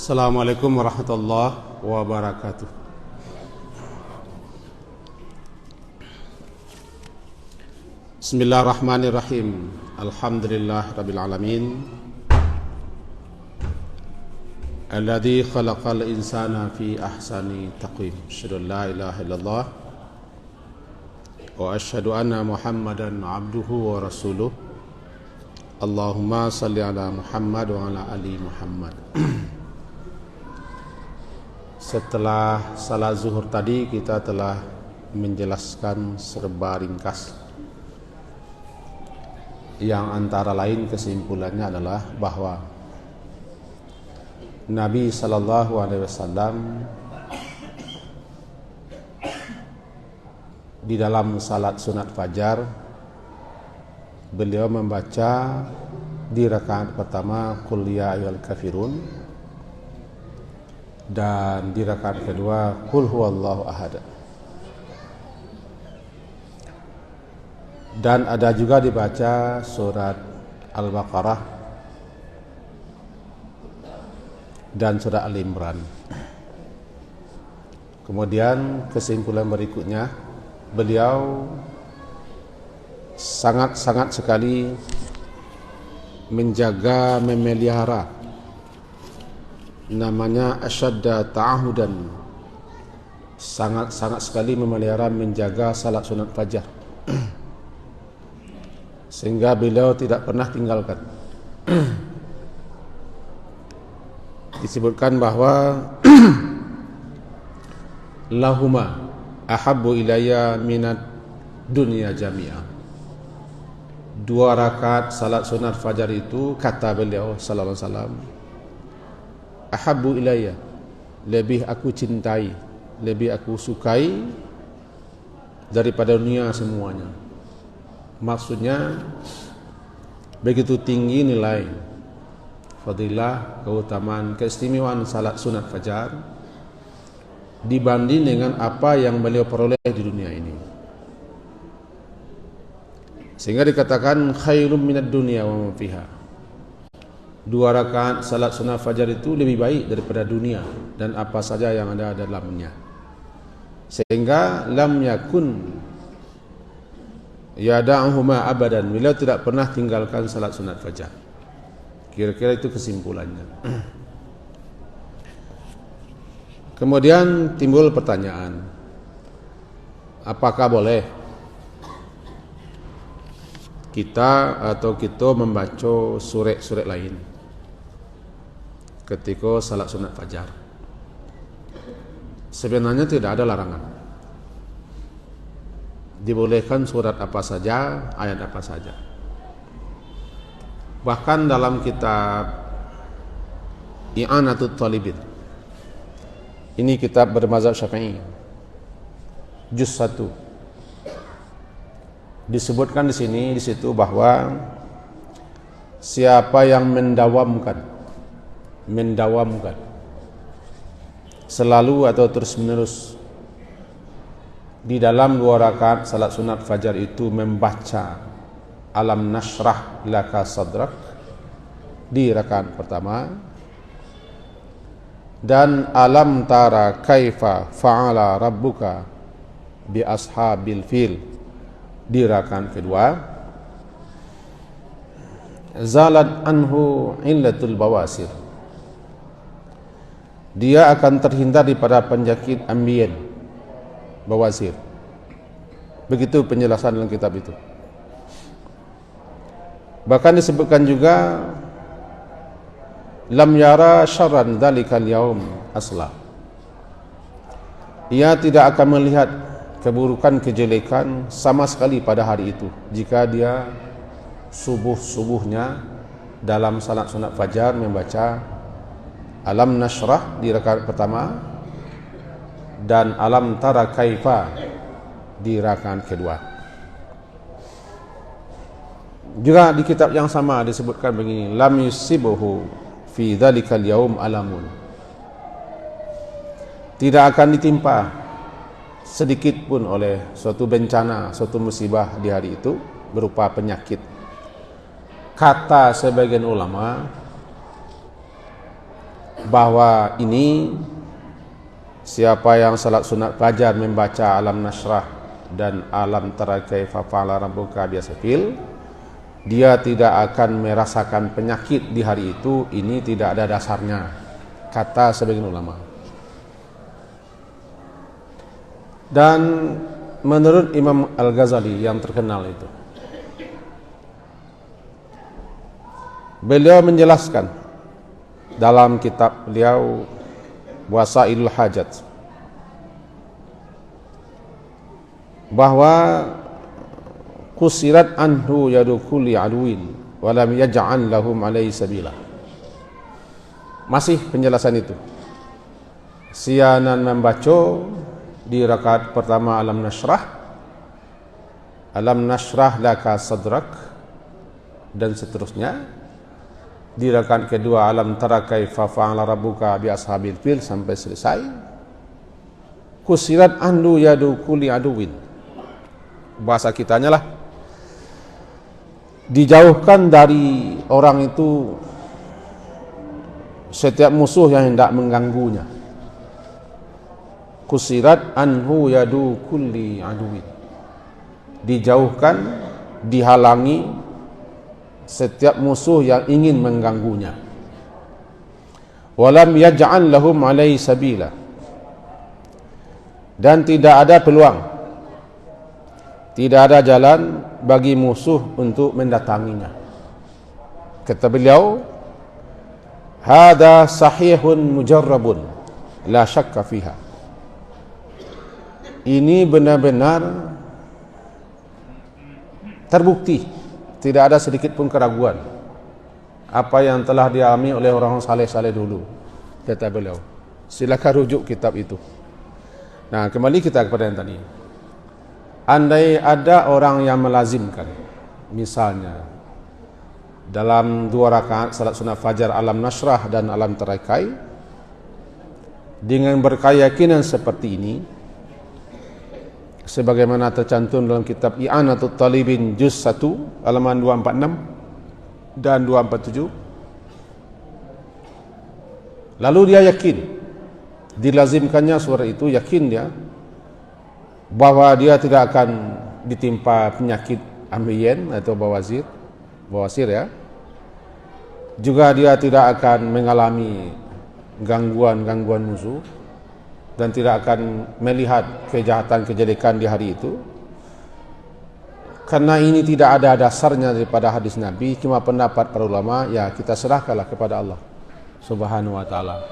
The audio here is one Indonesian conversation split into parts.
Assalamualaikum warahmatullahi wabarakatuh. Bismillahirrahmanirrahim. Alhamdulillah rabbil alamin. Alladzi khalaqal insana fi ahsani taqwim. Asyhadu an la ilaha illallah wa asyhadu anna Muhammadan abduhu wa rasuluh. Allahumma salli ala Muhammad wa ala ali Muhammad. Setelah salat zuhur tadi kita telah menjelaskan serba ringkas, yang antara lain kesimpulannya adalah bahwa Nabi SAW di dalam salat sunat fajar beliau membaca di rakaat pertama Qul ya ayyuhal kafirun, dan di rakaat kedua Qul huwallahu ahad. Dan ada juga dibaca surat Al-Baqarah dan surat Al-Imran. Kemudian kesimpulan berikutnya, beliau sangat-sangat sekali menjaga, memelihara namanya asyadda ta'ahudan, sangat-sangat sekali memelihara, menjaga salat sunat fajar sehingga beliau tidak pernah tinggalkan. Disebutkan bahwa lahuma ahabbu ilayya minad dunya jami'a. 2 rakaat salat sunat fajar itu, kata beliau sallallahu alaihi wasallam, ahabbu ilayya, lebih aku cintai, lebih aku sukai daripada dunia semuanya. Maksudnya begitu tinggi nilai fadilah, keutamaan, keistimewaan salat sunat fajar dibanding dengan apa yang beliau peroleh di dunia ini, sehingga dikatakan khairum minad dunya wa ma fiha. 2 rakaat salat sunat fajar itu lebih baik daripada dunia dan apa saja yang ada dalamnya, sehingga lam yakun yada'uhuma abadan, beliau tidak pernah tinggalkan salat sunat fajar. Kira-kira itu kesimpulannya. Kemudian timbul pertanyaan, apakah boleh kita membaca surat-surat lain ketika salat sunat fajar? Sebenarnya tidak ada larangan. Dibolehkan surat apa saja, ayat apa saja. Bahkan dalam kitab I'anatut Talibin, ini kitab bermazhab Syafi'i, juz 1, disebutkan di situ bahwa siapa yang mendawamkan selalu atau terus-menerus di dalam 2 rakaat salat sunat fajar itu membaca alam nashrah laka sadrak di rakaat pertama dan alam tara kaifa fa'ala rabbuka bi ashabil fil di rakaat kedua, zalat anhu illatul bawasir, dia akan terhindar daripada penyakit ambien, bawasir. Begitu penjelasan dalam kitab itu. Bahkan disebutkan juga lam yara syarran dzalikal yaum asla, ia tidak akan melihat keburukan, kejelekan sama sekali pada hari itu jika dia subuhnya dalam salat sunat fajar membaca alam nashrah di rakaat pertama dan alam tara kaifa di rakaat kedua. Juga di kitab yang sama disebutkan begini, lam yusibuhu fi dzalikal yaum alamun, tidak akan ditimpa sedikit pun oleh suatu bencana, suatu musibah di hari itu berupa penyakit. Kata sebagian ulama, bahwa ini siapa yang salat sunat fajar membaca alam nasrah dan alam tara kaifa fa'ala rabbuka biasfil, dia tidak akan merasakan penyakit di hari itu. Ini tidak ada dasarnya, kata sebagian ulama. Dan menurut Imam Al-Ghazali yang terkenal itu, beliau menjelaskan dalam kitab beliau Wasailul Hajat bahwa kusirat anhu yadu kulli aduin walam yaj'al lahum alaihi sabila. Masih penjelasan itu. Sianan membaca di rakaat pertama alam nashrah laka sadrak, dan seterusnya. Di rakaat kedua alam tara kaifa fa'ala rabbuka bi ashabil fil sampai selesai. Kusirat anhu yadu kulli aduin, bahasa kitanya lah, dijauhkan dari orang itu setiap musuh yang hendak mengganggunya. Kusirat anhu yadu kulli aduin, dijauhkan, dihalangi setiap musuh yang ingin mengganggunya. Walam yaj'al lahum alaihi sabila, dan tidak ada peluang, tidak ada jalan bagi musuh untuk mendatanginya. Kata beliau, hada sahihun mujarrabun la syakka fiha. Ini benar-benar terbukti, tidak ada sedikit pun keraguan apa yang telah dialami oleh orang saleh-saleh dulu, kata beliau. Silakan rujuk kitab itu. Nah, kembali kita kepada yang tadi. Andai ada orang yang melazimkan, misalnya dalam 2 rakaat salat sunat fajar alam nasrah dan alam tarakai, dengan berkeyakinan seperti ini, sebagaimana tercantum dalam kitab I'anatul Talibin juz 1 halaman 246 dan 247. Lalu dia yakin dilazimkannya surat itu, yakin dia bahwa dia tidak akan ditimpa penyakit ambeien atau bawasir ya. Juga dia tidak akan mengalami gangguan musuh dan tidak akan melihat kejahatan-kejelekan di hari itu. Karena ini tidak ada dasarnya daripada hadis Nabi, cuma pendapat para ulama, ya kita serahkanlah kepada Allah Subhanahu wa taala.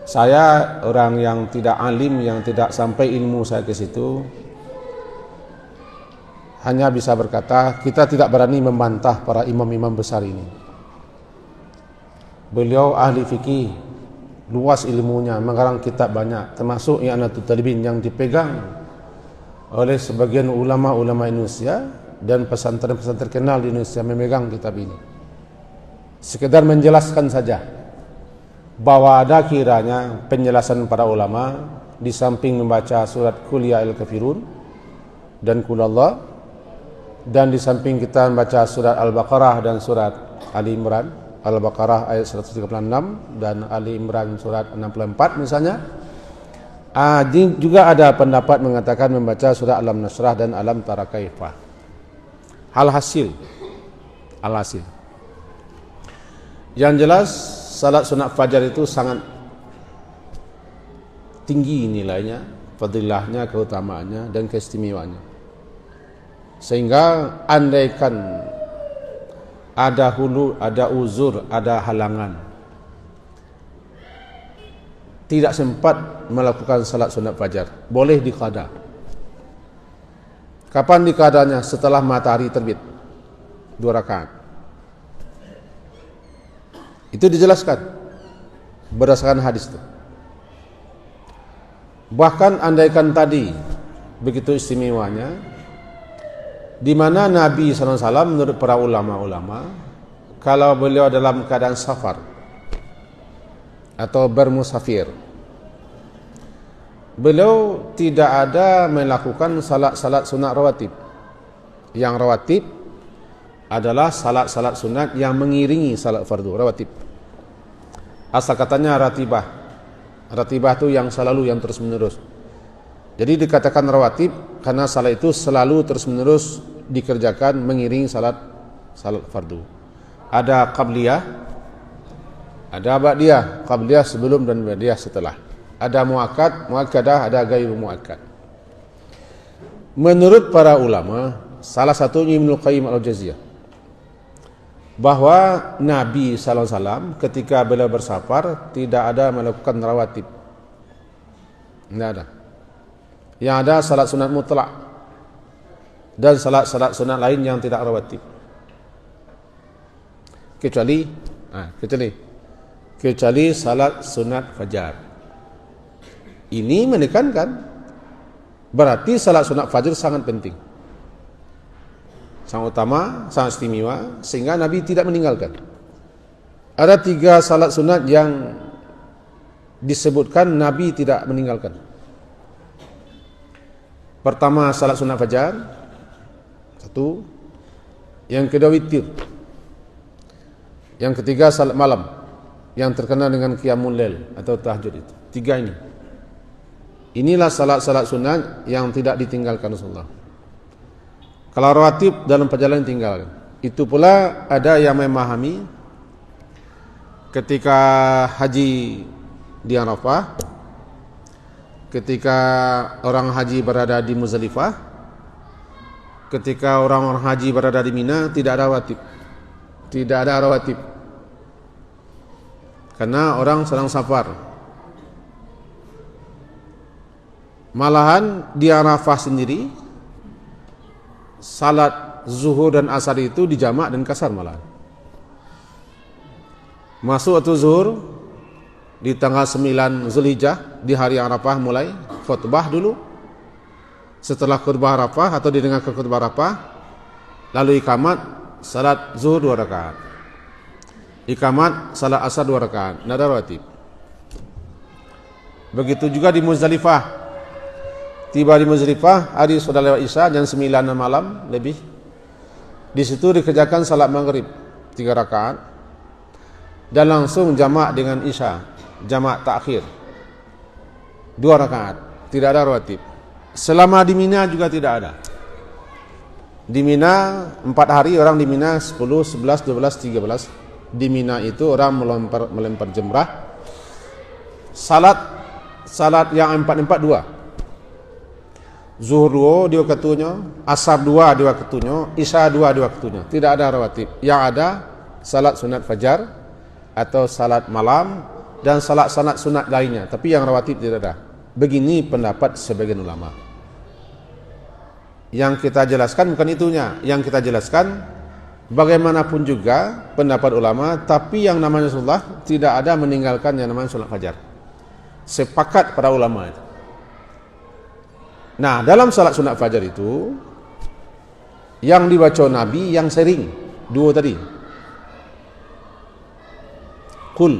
Saya orang yang tidak alim, yang tidak sampai ilmu saya ke situ, hanya bisa berkata kita tidak berani membantah para imam-imam besar ini. Beliau ahli fikih, luas ilmunya, mengarang kitab banyak, termasuk I'anatul Talibin yang dipegang oleh sebagian ulama-ulama Indonesia, dan pesantren-pesantren terkenal di Indonesia memegang kitab ini. Sekedar menjelaskan saja bahwa ada kiranya penjelasan para ulama di samping membaca surat Qul ya ayyuhal kafirun dan Qul Allah, dan di samping kita membaca surat Al-Baqarah dan surat Ali Imran. Al-Baqarah ayat 136 dan Ali Imran surat 64 misalnya. Juga ada pendapat mengatakan membaca surah Alam Nasrah dan Alam Tara Kaifa. Alhasil yang jelas salat sunat fajar itu sangat tinggi nilainya, fadilahnya, keutamaannya dan keistimewaannya. Sehingga andaikan ada hulu, ada uzur, ada halangan, tidak sempat melakukan salat sunat fajar, boleh diqada. Kapan diqadanya? Setelah matahari terbit 2 rakaat. Itu dijelaskan berdasarkan hadis itu. Bahkan andaikan tadi begitu istimewanya, di mana Nabi SAW menurut para ulama-ulama, kalau beliau dalam keadaan safar atau bermusafir, beliau tidak ada melakukan salat-salat sunat rawatib. Yang rawatib adalah salat-salat sunat yang mengiringi salat fardu rawatib. Asal katanya ratibah. Ratibah itu yang selalu, yang terus menerus. Jadi dikatakan rawatib karena salat itu selalu terus menerus dikerjakan mengiringi salat fardu. Ada qabliyah, ada ba'diyah. Qabliyah sebelum dan ba'diyah setelah. Ada muakkad, muakkadah, ada ghairu muakkad. Menurut para ulama, salah satunya Ibnu Qayyim al-Jauziyah, bahwa Nabi SAW ketika beliau bersafar tidak ada melakukan rawatib. Tidak ada. Yang ada salat sunat mutlak dan salat sunat lain yang tidak rawatib. Kecuali salat sunat fajar. Ini menekankan berarti salat sunat fajar sangat penting, sangat utama, sangat istimewa, sehingga Nabi tidak meninggalkan. Ada 3 salat sunat yang disebutkan Nabi tidak meninggalkan. Pertama salat sunat fajar, 1. Yang kedua witir. Yang ketiga salat malam, yang terkenal dengan qiyamul lail atau tahajud itu. 3 ini. Inilah salat-salat sunat yang tidak ditinggalkan Rasulullah. Kalau rawatib dalam perjalanan tinggalkan. Itu pula ada yang memahami ketika haji di Arafah, ketika orang haji berada di Muzdalifah, ketika orang haji berada di Mina, tidak ada rawatib. Tidak ada rawatib. Karena orang sedang safar. Malahan di Arafah sendiri salat zuhur dan asar itu dijamak dan kasar malahan. Masuk waktu zuhur di tanggal 9 Zulhijjah di hari Arafah mulai khutbah dulu. Setelah khutbah Arafah atau didengarkan khutbah Arafah, lalu ikamat salat zuhur 2 rakaat. Ikamat salat asar 2 rakaat. Nada rawatib. Begitu juga di Muzdalifah. Tiba di Muzdalifah, hari sudah lewat Isya jam 9 malam lebih. Di situ dikerjakan salat maghrib 3 rakaat dan langsung jamak dengan Isya, jamak takhir 2 rakaat. Tidak ada rawatib. Selama di Mina juga tidak ada. Di Mina 4 hari orang di Mina 10, 11, 12, 13. Di Mina itu orang melempar jemrah. Salat yang 4 Zuhur 2 waktunya, asar 2 waktunya, isya 2 waktunya. Tidak ada rawatib. Yang ada salat sunat fajar atau salat malam dan salat sunat lainnya, tapi yang rawatib tidak ada. Begini pendapat sebagian ulama. Yang kita jelaskan bukan itunya. Yang kita jelaskan bagaimanapun juga pendapat ulama, tapi yang namanya Rasulullah tidak ada meninggalkan yang namanya salat fajar. Sepakat para ulama itu. Nah, dalam salat sunat fajar itu yang dibaca Nabi yang sering 2 tadi. Qul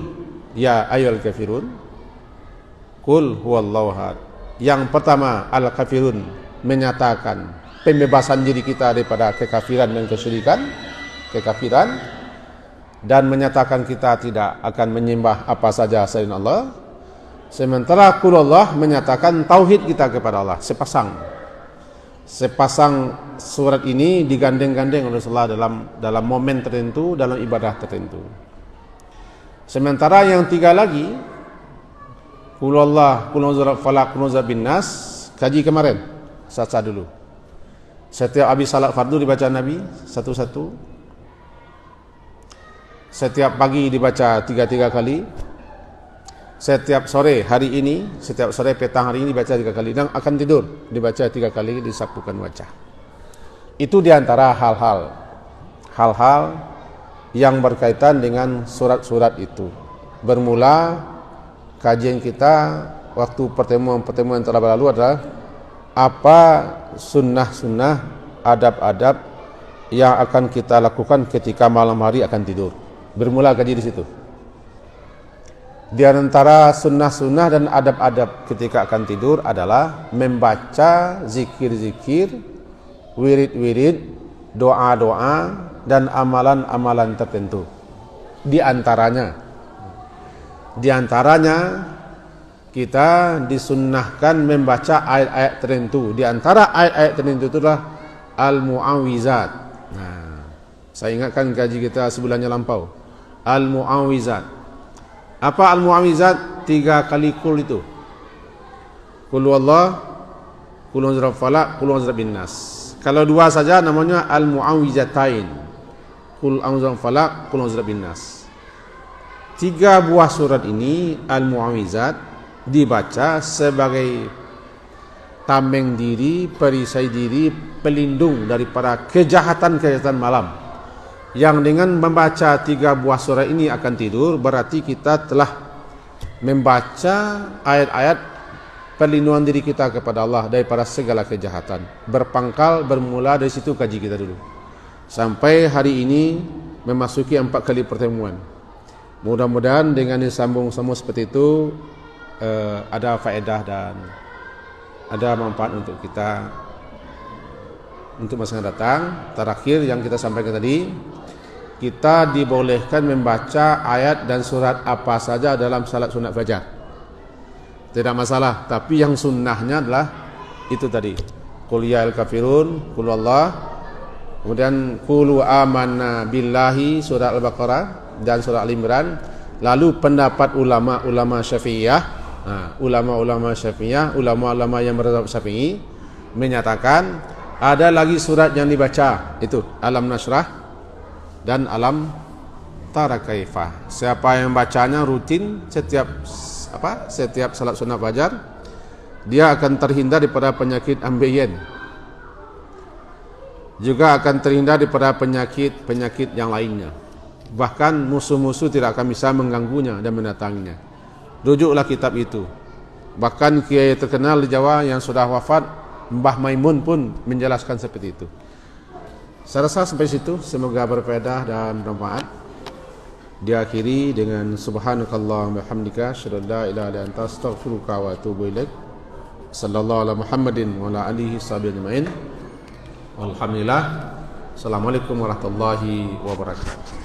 ya ayyuhal kafirun, qul huwallahu ahad. Yang pertama al-kafirun, menyatakan pembebasan diri kita daripada kekafiran dan kesyirikan, kekafiran, dan menyatakan kita tidak akan menyembah apa saja selain Allah. Sementara qul Allah menyatakan tauhid kita kepada Allah. Sepasang surat ini digandeng-gandeng oleh Rasulullah dalam momen tertentu, dalam ibadah tertentu. Sementara yang 3 lagi, qul Allah, qul a'udzu falaq, qul a'udzu binnas, kaji kemarin, saca dulu. Setiap habis salat fardu dibaca Nabi satu-satu. Setiap pagi dibaca 3 kali. Setiap sore hari ini, setiap sore petang hari ini dibaca 3 kali, dan akan tidur dibaca 3 kali, disapukan wajah. Itu diantara hal-hal yang berkaitan dengan surat-surat itu. Bermula kajian kita waktu pertemuan yang telah berlalu adalah apa sunnah-sunnah, adab-adab yang akan kita lakukan ketika malam hari akan tidur. Bermula kaji di situ. Di antara sunnah-sunnah dan adab-adab ketika akan tidur adalah membaca zikir-zikir, wirid-wirid, doa-doa, dan amalan-amalan tertentu. Di antaranya Di antaranya kita disunnahkan membaca ayat-ayat tertentu. Di antara ayat-ayat tertentu itulah al-mu'awwizat. Nah, saya ingatkan kaji kita sebulannya lampau. Al-mu'awwizat. Apa al-mu'awwizat? 3 kali kul itu. Qul huwallah, qul huwallahu falaq, qul huwallahu binnas. Kalau 2 saja namanya al-mu'awwizatain. Qul huwallahu falaq, qul huwallahu binnas. 3 buah surat ini al-mu'awwizat dibaca sebagai tameng diri, perisai diri, pelindung daripada kejahatan-kejahatan malam. Yang dengan membaca 3 buah surat ini akan tidur, berarti kita telah membaca ayat-ayat perlindungan diri kita kepada Allah daripada segala kejahatan. Berpangkal bermula dari situ kaji kita dulu. Sampai hari ini memasuki 4 kali pertemuan. Mudah-mudahan dengan disambung-sambung seperti itu ada faedah dan ada manfaat untuk kita untuk masa yang datang. Terakhir yang kita sampaikan tadi, kita dibolehkan membaca ayat dan surat apa saja dalam salat sunat fajar. Tidak masalah, tapi yang sunnahnya adalah itu tadi. Qul ya al-kafirun, qul Allah, kemudian qulu amanna billahi surat Al-Baqarah dan surat Al-Imran. Lalu pendapat ulama-ulama Syafi'iyah, ulama-ulama Syafi'iyah, ulama-ulama yang berzhab Syafi'i menyatakan ada lagi surat yang dibaca, itu Alam Nashrah dan Alam Tara Kaifah. Siapa yang bacanya rutin setiap salat sunat fajar, dia akan terhindar daripada penyakit ambeien. Juga akan terhindar daripada penyakit yang lainnya. Bahkan musuh-musuh tidak akan bisa mengganggunya dan mendatanginya. Rujuklah kitab itu. Bahkan kiai terkenal di Jawa yang sudah wafat, Mbah Maimun pun menjelaskan seperti itu. Saya rasa sampai situ, semoga berfaedah dan bermanfaat. Diakhiri dengan subhanakallahumma bihamdika asyhadu an la ilaha illa anta astaghfiruka wa atubu ilaik. Sallallahu ala Muhammadin wa ala alihi washabihi ajmain. Alhamdulillah. Assalamualaikum warahmatullahi wabarakatuh.